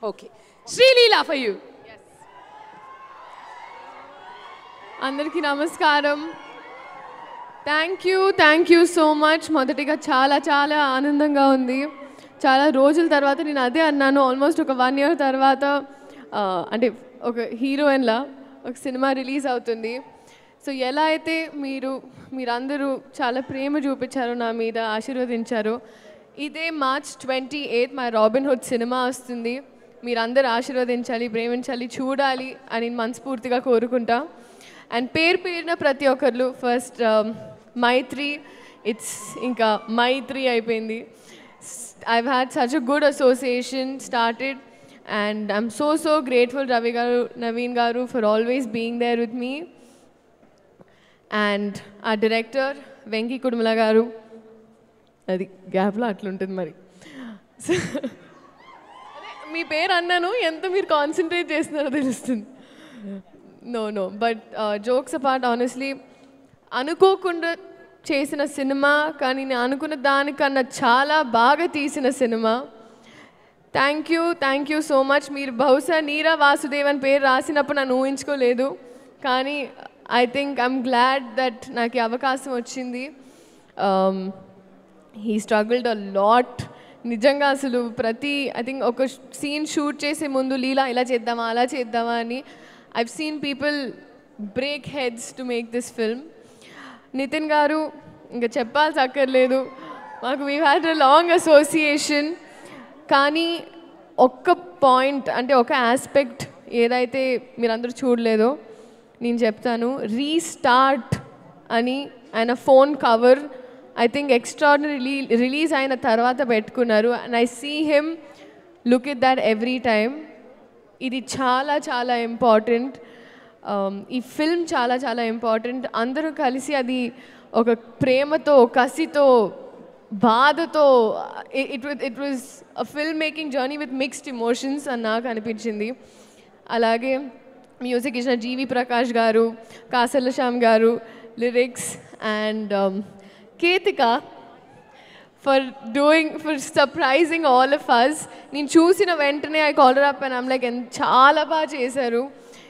Okay. Srileela for you. అందరికీ నమస్కారం. Thank you so much. మొదటిగా చాలా చాలా ఆనందంగా ఉంది. చాలా రోజుల తర్వాత నేను అదే అన్నాను, ఆల్మోస్ట్ ఒక 1 year తర్వాత అంటే ఒక హీరోయిన్లా ఒక సినిమా రిలీజ్ అవుతుంది. సో ఎలా అయితే మీరందరూ చాలా ప్రేమ చూపించారో, నా మీద ఆశీర్వదించారో, ఇదే March 28 మా రాబిన్ హుడ్ సినిమా వస్తుంది. మీరందరూ ఆశీర్వదించాలి, ప్రేమించాలి, చూడాలి అని మనస్ఫూర్తిగా కోరుకుంటా. అండ్ పేరున ప్రతి ఒక్కరు ఫస్ట్ మైత్రి, ఇట్స్ ఇంకా మైత్రి అయిపోయింది. I've had such a good association started and I'm so grateful Ravi garu, Naveen garu for always being there with me. And our director Venki Kudumala garu, అది గ్యాప్లో అట్లుంటుంది మరి. మీ పేరు అన్నాను, ఎంత మీరు కాన్సన్ట్రేట్ చేస్తున్నారో తెలుస్తుంది. No but jokes apart, honestly అనుకోకుండా చేసిన సినిమా, కానీ నేను అనుకున్న దానికన్నా చాలా బాగా తీసిన cinema. Thank you so much. మీరు బహుశా నీరా వాసుదేవ్ అని పేరు రాసినప్పుడు నన్ను ఊహించుకోలేదు, కానీ I think I'm glad that నాకు ఈ అవకాశం వచ్చింది. He struggled a lot. నిజంగా అసలు ఐ థింక్ ఒక సీన్ షూట్ చేసే ముందు లీలా ఇలా చేద్దామా అలా చేద్దామా అని I've seen people break heads to make this film. Nithin garu ఇంకా చెప్పాల్సి అక్కర్లేదు, మాకు we had a long association. కానీ ఒక్క పాయింట్ అంటే ఒక ఆస్పెక్ట్ ఏదైతే మీరందరూ చూడలేదో నేను చెప్తాను. రీస్టార్ట్ అని ఆయన phone cover I think extraordinary release అయిన తర్వాత పెట్టుకున్నారు. And I see him look it that every time. ఇది చాలా చాలా ఇంపార్టెంట్. ఈ ఫిల్మ్ చాలా చాలా ఇంపార్టెంట్. అందరూ కలిసి అది ఒక ప్రేమతో, కసితో, బాధతో, it was a film making journey with mixed emotions అని నాకు అనిపించింది. అలాగే మ్యూజిక్ ఇచ్చిన జీవి ప్రకాష్ గారు, Kasarla Shyam garu, lyrics, and Ketika for surprising all of us. నేను చూసిన వెంటనే I call her up and I'm like చాలా బాగా చేశారు.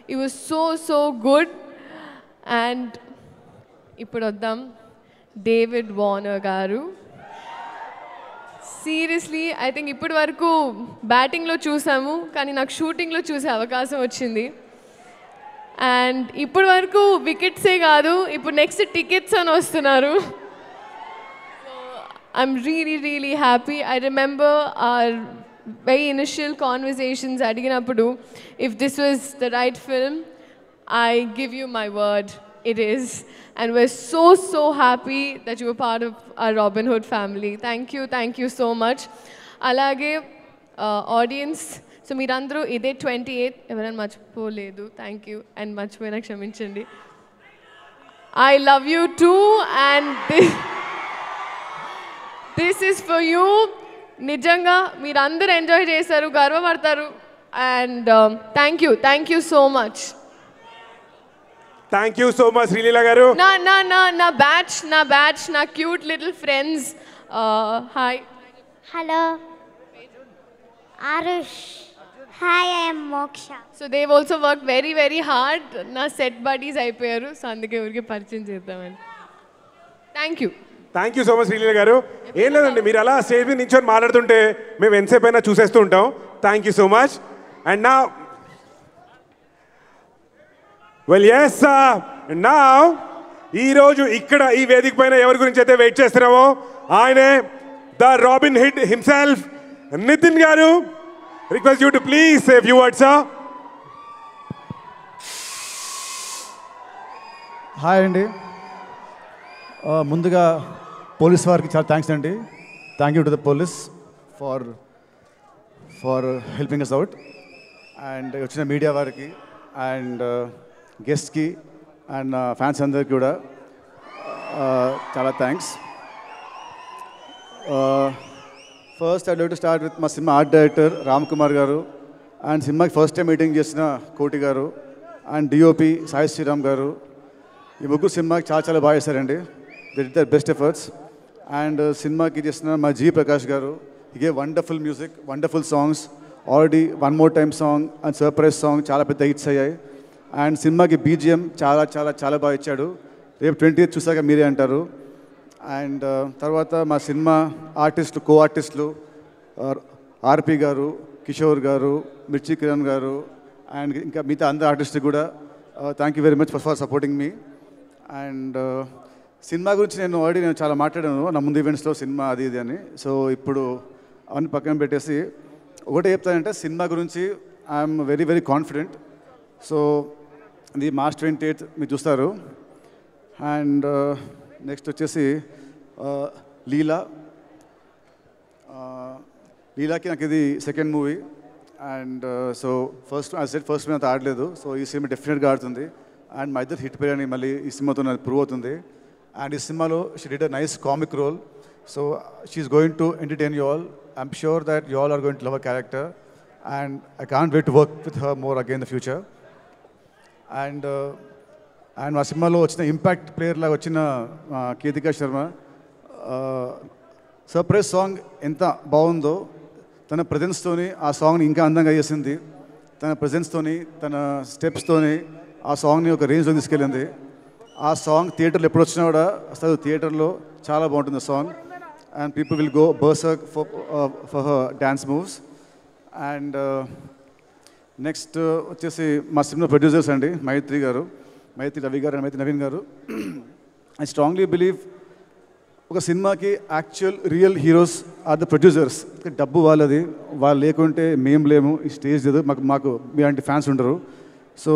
It was so good. And ఇప్పుడు వద్దాం David Warner garu. Seriously I think ఇప్పటి వరకు బ్యాటింగ్లో చూసాము, కానీ నాకు షూటింగ్లో చూసే అవకాశం వచ్చింది. అండ్ ఇప్పటి వరకు వికెట్సే కాదు, ఇప్పుడు నెక్స్ట్ టికెట్స్ అని వస్తున్నారు. I'm really happy. I remember our very initial conversations అడిగినప్పుడు, if this was the right film, I give you my word, it is. And we're so happy that you were part of our Robin Hood family. Thank you so much. అలాగే audience, so మీరందరూ ఇదే 28 ఎవరైనా మర్చిపోలేదు, thank you. And మర్చిపోయినా క్షమించండి. I love you too, and this is for you. నిజంగా మీరందరూ enjoy చేశారు, గర్వపడతారు. And thank you so much. Thank you so much Sreeleela garu. నా బ్యాచ్ నా cute little friends. Hi. Hello Aarush. Hi, I am Moksha. So they also work very hard. నా set buddies అయిపోయారు, so అందుకే ఊరికి పరిచయం చేద్దామని. Thank you so much Sreeleela garu. ఏం లేదండి, మీరు అలా స్టేజ్ మీద నించొని మాట్లాడుతుంటే మేము ఎంతసేపు అయినా చూసేస్తూ ఉంటాం. Thank you so much. And నా ఈరోజు ఇక్కడ ఈ వేదిక పైన ఎవరి గురించి అయితే వెయిట్ చేస్తున్నామో ఆయనే the Robin Hood himself, Nithin garu. Request you to please say few words. Hi అండి. ముందుగా పోలీస్ వారికి చాలా థ్యాంక్స్ అండి. Thank you to the police for helping us out. And వచ్చిన మీడియా వారికి అండ్ గెస్ట్కి అండ్ ఫ్యాన్స్ అందరికి కూడా చాలా thanks. First I like to start with మా cinema art director Ram Kumar garu, and సినిమాకి ఫస్ట్ టైం మీటింగ్ చేసిన కోటి గారు, అండ్ డిఓపి సాయి శ్రీరామ్ గారు. ఈ ముగ్గురు సినిమాకి చాలా బాగా చేశారండి. They did there best efforts. And సినిమాకి చేసిన మా జీ ప్రకాష్ గారు, he gave wonderful music, wonderful songs, already one more time song and surprise song చాలా పెద్ద హిట్స్ అయ్యాయి. అండ్ సినిమాకి బీజిఎం చాలా చాలా చాలా బాగా ఇచ్చాడు. రేపు 20th చూసాక మీరే అంటారు. అండ్ తర్వాత మా సినిమా ఆర్టిస్టులు, కో ఆర్టిస్టులు ఆర్పి గారు, కిషోర్ గారు, మిర్చి కిరణ్ గారు అండ్ ఇంకా మిగతా అందరు ఆర్టిస్టులు కూడా thank you very much for supporting me. And cinema గురించి నేను చాలా మాట్లాడాను నా ముందు ఈవెంట్స్లో, సినిమా అది ఇది అని. సో ఇప్పుడు అవన్నీ పక్కన పెట్టేసి ఒకటే చెప్తానంటే, సినిమా గురించి I'm very very confident. So ఇది March 28th మీరు చూస్తారు. అండ్ నెక్స్ట్ వచ్చేసి లీలాకి నాకు ఇది second movie. And so first movie అంత ఆడలేదు. సో ఈ సినిమా డెఫినెట్గా ఆడుతుంది. అండ్ మా ఇద్దరు హిట్ పేరు అని మళ్ళీ ఈ సినిమాతో నాకు ప్రూవ్ అవుతుంది. అండ్ ఈ సినిమాలో she did a nice comic role. So she's going to entertain you all. I'm sure that you all are going to love a character. And I can't wait to work with her more again in the future. And మా సినిమాలో వచ్చిన impact player లాగా వచ్చిన కీతికా Sharma surprise song ఎంత బాగుందో, తన ప్రజెన్స్తోని ఆ సాంగ్ని ఇంకా అందంగా చేసింది. తన ప్రజెన్స్తోని, తన స్టెప్స్తోని ఆ సాంగ్ని ఒక రేంజ్లో తీసుకెళ్ళింది. ఆ సాంగ్ థియేటర్లో ఎప్పుడు వచ్చినా కూడా అసలు థియేటర్లో చాలా బాగుంటుంది ఆ song. And people will go berserk for her dance moves. And next వచ్చేసి మా సినిమా ప్రొడ్యూసర్స్ అండి, మైత్రి గారు, మైత్రి రవి గారు అండ్ మైత్రి నవీన్ గారు. ఐ స్ట్రాంగ్లీ బిలీవ్ ఒక సినిమాకి actual real heroes are the producers. డబ్బు వాళ్ళది, వాళ్ళు లేకుంటే మేము లేము, ఈ స్టేజ్ లేదు, మాకు మీలాంటి ఫ్యాన్స్ ఉండరు. సో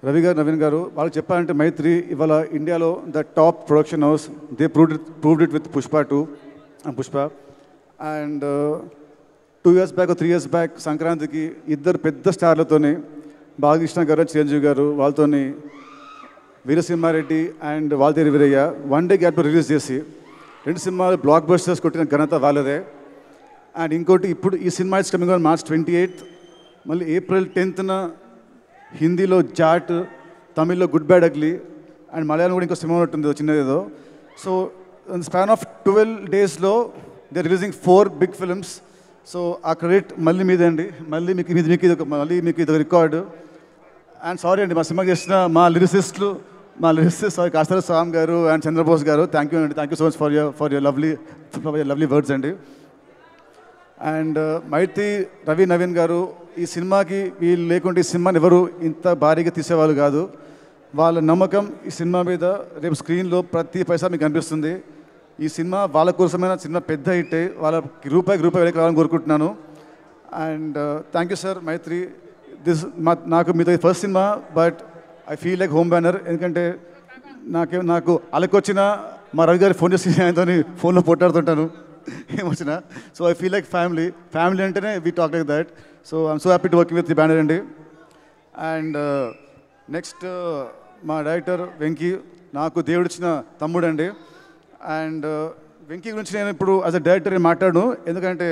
రవి గారు, నవీన్ గారు వాళ్ళు చెప్పాలంటే మైత్రి ఇవాళ ఇండియాలో the top production house. They proved it with Pushpa 2 and Pushpa. And 2 years back 3 years back సంక్రాంతికి ఇద్దరు పెద్ద స్టార్లతోని, బాలకృష్ణ గారు, చిరంజీవి గారు, వాళ్ళతోని Veera Simha Reddy and Waltair Veerayya one day గ్యాప్లో రిలీజ్ చేసి 2 సినిమాలు బ్లాక్ బస్టర్స్ కొట్టిన ఘనత వాళ్ళదే. అండ్ ఇంకోటి ఇప్పుడు ఈ cinema is coming on March 28th. మళ్ళీ April 10th హిందీలో జాట్, తమిళ్లో Good Bad Ugly and Malayalam కూడా ఇంకో సినిమా ఉంటుంది చిన్నదేదో. సో ఇన్ స్పాన్ ఆఫ్ 12 daysలో they releasing 4 big films. So ఆ క్రెడిట్ మళ్ళీ మీదే అండి, మళ్ళీ మీకు ఇది రికార్డు. అండ్ సారీ అండి, మా సినిమా చేసిన మా లిరిసిస్ట్ సారీ కాస్తర స్వామి గారు అండ్ చంద్రబోస్ గారు, థ్యాంక్ యూ అండి, thank you so much for your lovely words అండి. అండ్ మైత్రి రవి నవీన్ గారు, ఈ సినిమాకి వీళ్ళు లేకుంటే ఈ సినిమాని ఎవరు ఇంత భారీగా తీసేవాళ్ళు కాదు. వాళ్ళ నమ్మకం ఈ సినిమా మీద రేపు స్క్రీన్లో ప్రతి పైసా మీకు కనిపిస్తుంది. ఈ సినిమా వాళ్ళ కోసమైన సినిమా పెద్ద హిట్, వాళ్ళకి రూపాయికి రూపాయి రావాలని కోరుకుంటున్నాను. అండ్ థ్యాంక్ యూ సార్ మైత్రి. నాకు మీతో first cinema, but I feel like home banner. ఎందుకంటే నాకు అలకొచ్చిన మా రవి గారి ఫోన్ చేసి ఆయనతో ఫోన్లో పొట్టాడుతుంటాను ఏమొచ్చినా. So I feel like family అంటేనే we talk like that. So I'm so happy to working with the banner అండి. అండ్ నెక్స్ట్ మా డైరెక్టర్ వెంకీ, నాకు దేవుడిచ్చిన తమ్ముడు అండి. అండ్ వెంకీ గురించి నేను ఇప్పుడు యాజ్ అ డైరెక్టర్ మాట్లాడను, ఎందుకంటే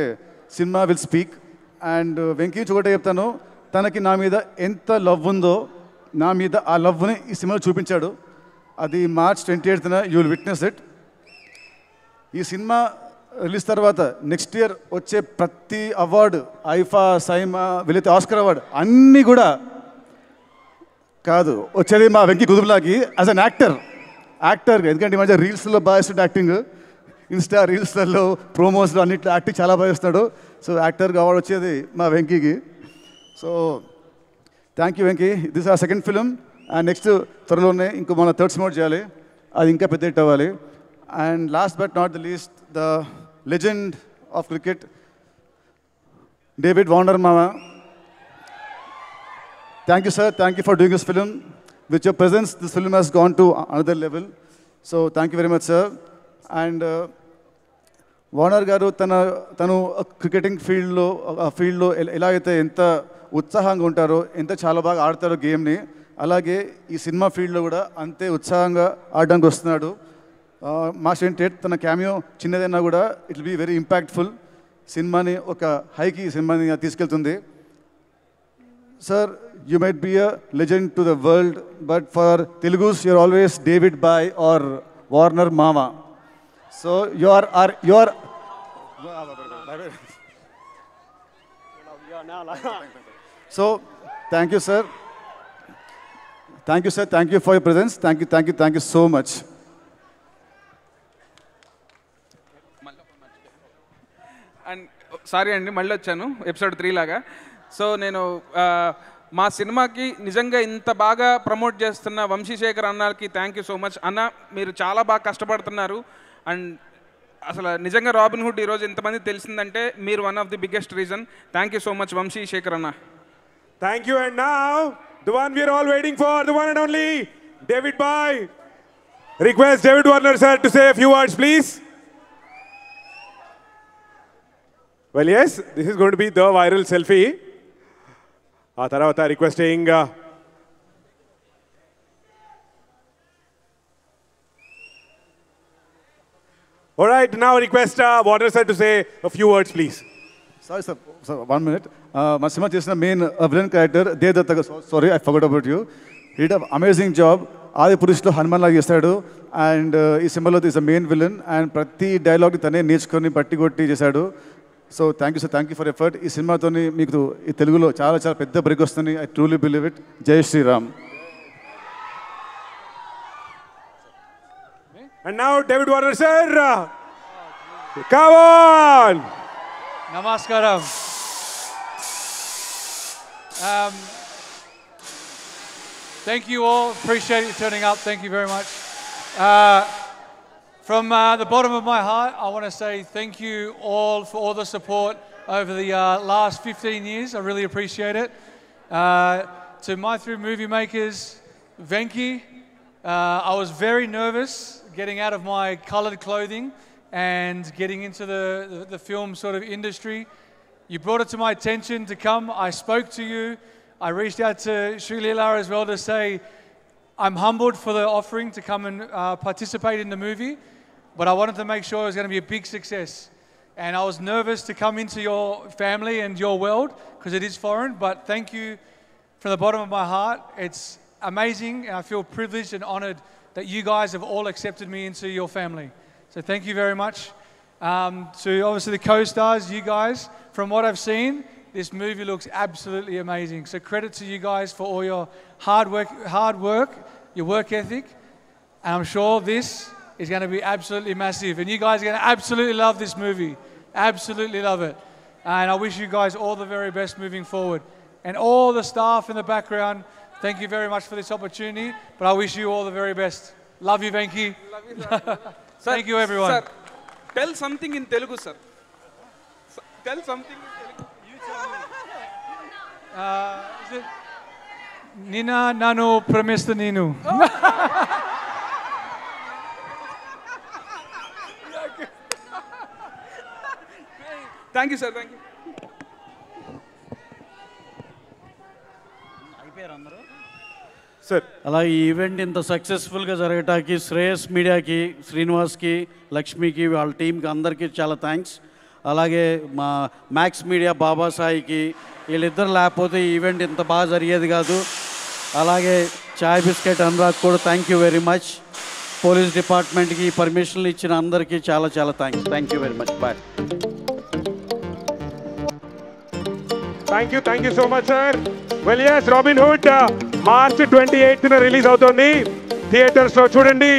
cinema will speak. And Venky నుంచి ఒకటే చెప్తాను, తనకి నా మీద ఎంత లవ్ ఉందో, నా మీద ఆ లవ్ని ఈ సినిమాలో చూపించాడు. అది March 28th you will witness it. ఈ సినిమా రిలీజ్ తర్వాత నెక్స్ట్ ఇయర్ వచ్చే ప్రతి అవార్డు, ఐఫా, సైమా, వీలైతే ఆస్కర్ అవార్డు అన్నీ కూడా కాదు, వచ్చేది మా వెంకీ కుతుబ్లాకి యాజ్ అన్ యాక్టర్. ఎందుకంటే ఈ మధ్య రీల్స్లో బాగా ఇస్తాడు యాక్టింగ్, ఇన్స్టా రీల్స్లలో, ప్రోమోస్లో అన్నిట్లో యాక్టింగ్ చాలా బాగా ఇస్తాడు. సో యాక్టర్గా అవార్డు వచ్చేది మా వెంకీకి. So thank you Venky. This are second film. And next త్వరలోనే ఇంకో మన థర్డ్ సినిమా చేయాలి, అది ఇంకా పెద్ద హిట్ అవ్వాలి. And last but not the least, the legend of cricket David Warner మామ. Thank you sir, thank you for doing this film. With your presence, this film has gone to another level. So thank you very much, sir. And Warner గారు తను cricketing ఫీల్డ్లో ఎలా అయితే ఎంత ఉత్సాహంగా ఉంటారో, ఎంత చాలా బాగా ఆడతారో గేమ్ని, అలాగే ఈ సినిమా ఫీల్డ్లో కూడా అంతే ఉత్సాహంగా ఆడడానికి వస్తున్నాడు. March 28th తన క్యామియో చిన్నదైనా కూడా it will be very impactful. సినిమాని ఒక హైకి సినిమాని తీసుకెళ్తుంది. Sir, you might be a legend to the world, but for Telugus, you're always David Bhai or Warner Mama. So you are. So thank you sir, thank you for your presence, thank you so much. And sorry అండి, మళ్ళీ వచ్చాను episode 3 లాగా. So నేను మా సినిమాకి నిజంగా ఇంత బాగా ప్రమోట్ చేస్తున్న వంశీశేఖర్ అన్నకి థ్యాంక్ యూ సో మచ్. అన్న మీరు చాలా బాగా కష్టపడుతున్నారు. అండ్ అసలు నిజంగా రాబిన్ హుడ్ ఈరోజు ఇంతమంది తెలిసిందంటే మీరు one of the biggest reason. Thank you so much Vamsi Sekhar అన్న. Thank you. And now, the one we are all waiting for, the one and only David Bhai. Request David Warner sir to say a few words, please. Well, yes, this is going to be the viral selfie. Taravata requesting all right, now request Warner sir to say a few words, please. Sorry, sir. 1 minute. మా cinema చేసిన main villain character Devadatta గారు, sorry I forgot about you. He did amazing job. ఆది పురుషులో హనుమాన్ లాగా చేశాడు. And ఈ సినిమాలో is a main villain. And ప్రతి డైలాగ్ని తనే నేర్చుకొని పట్టి కొట్టి చేశాడు. So thank you sir, thank you for effort. ఈ సినిమాతో మీకు ఈ తెలుగులో చాలా చాలా పెద్ద బ్రేక్ వస్తుంది. I truly believe it. జై Sriram. And now David Warner sir, come on. Namaskaram. Thank you all. Appreciate you turning up. Thank you very much. From the bottom of my heart, I want to say thank you all for all the support over the last 15 years. I really appreciate it. To my 3 movie makers, Venki, I was very nervous getting out of my coloured clothing and getting into the film sort of industry. You brought it to my attention to come. I spoke to you. I reached out to Sri Leela as well to say I'm humbled for the offering to come and participate in the movie, but I wanted to make sure it was going to be a big success. And I was nervous to come into your family and your world because it is foreign, but thank you from the bottom of my heart. It's amazing and I feel privileged and honoured that you guys have all accepted me into your family. So thank you very much. To obviously the co-stars, you guys, from what I've seen, this movie looks absolutely amazing. So credit to you guys for all your hard work, your work ethic. And I'm sure this is going to be absolutely massive. And you guys are going to absolutely love this movie. Absolutely love it. And I wish you guys all the very best moving forward. And all the staff in the background, thank you very much for this opportunity. But I wish you all the very best. Love you, Venki. Love you, sir. Thank you, everyone. Sir, tell something in Telugu, sir. Tell something in Telugu. You tell me. Is it Nina Nanu Pramista Ninu? Thank you, sir. Thank you. Sir. అలా ఈ event ఇంత సక్సెస్ఫుల్గా జరగటానికి శ్రేయస్ మీడియాకి, శ్రీనివాస్కి, లక్ష్మికి, వాళ్ళ టీంకి అందరికీ చాలా థ్యాంక్స్. అలాగే మా మ్యాక్స్ మీడియా బాబాసాయికి, వీళ్ళిద్దరు లేకపోతే ఈ ఈవెంట్ ఇంత బాగా జరిగేది కాదు. అలాగే చాయ్ బిస్కెట్ అనురాగ్ కూడా thank you very much. Police డిపార్ట్మెంట్కి పర్మిషన్లు ఇచ్చిన అందరికీ చాలా చాలా thanks. Thank you very much. Bye. Thank you so much, sir. Well, yes, Robin Hood March 28th release అవుతోంది. థియేటర్స్ లో చూడండి.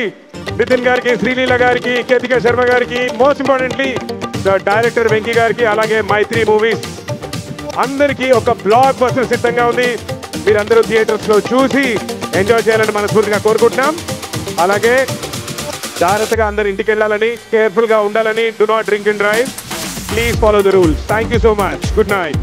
నితిన్ గారికి, శ్రీలీల గారికి, కేతికా శర్మ గారికి, most importantly the director Venky గారికి, అలాగే మైత్రి మూవీస్ అందరికీ ఒక బ్లాక్ బస్టర్ సిద్ధంగా ఉంది. మీరందరూ థియేటర్స్ లో చూసి ఎంజాయ్ చేయాలని మనస్ఫూర్తిగా కోరుకుంటున్నాం. అలాగే జాగ్రత్తగా అందరు ఇంటికి వెళ్ళాలని, కేర్ఫుల్ గా ఉండాలని. Do not drink and drive. Please follow the rules. Thank you so much. Good night.